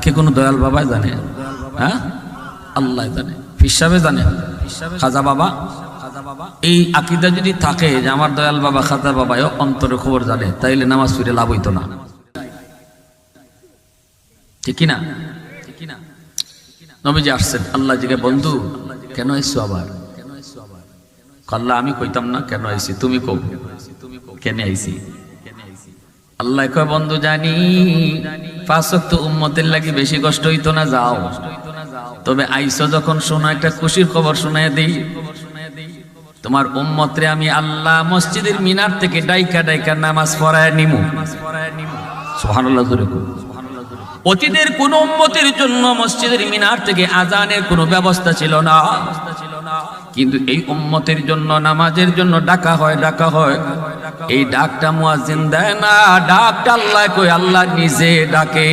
কে কোনো দয়াল বাবা জানে? হ্যাঁ, আল্লাহ জানে, পীর সাহেব জানে, খাজা বাবা। এই আকীদা যদি থাকে যে আমার দয়াল বাবা খাজা বাবাও অন্তরের খবর জানে, তাইলে নামাজ পড়ে লাভ হইতো না, ঠিক কি না? নবীজি আসছেন, আল্লাহ জিজ্ঞাসা, বন্ধু কেন আইছো আবার? আল্লাহ আমি কইতাম না কেন আইছি, তুমি কও কেন আইছি। আল্লাহ কয়, বন্ধু জানি 5 ওয়াক্ত উম্মতের লাগি বেশি কষ্ট হইতো না, যাও। তবে আইছো যখন শোনো, একটা খুশির খবর শোনায় দেই। তোমার উম্মতরে আমি আল্লাহ মসজিদের মিনার থেকে ডাইকা ডাইকা নামাজ পড়ায় নিমু। সুবহানাল্লাহ জোরে কও। অতীতের কোন উম্মতের জন্য মসজিদের মিনার থেকে আজানের কোনো ব্যবস্থা ছিল না, কিন্তু এই উম্মতের জন্য নামাজের জন্য ডাকা হয়, ডাকা হয়। এই ডাকটা মুয়াজ্জিন দেয় না, ডাকটা আল্লাহ কই, আল্লাহ নিজে ডাকে।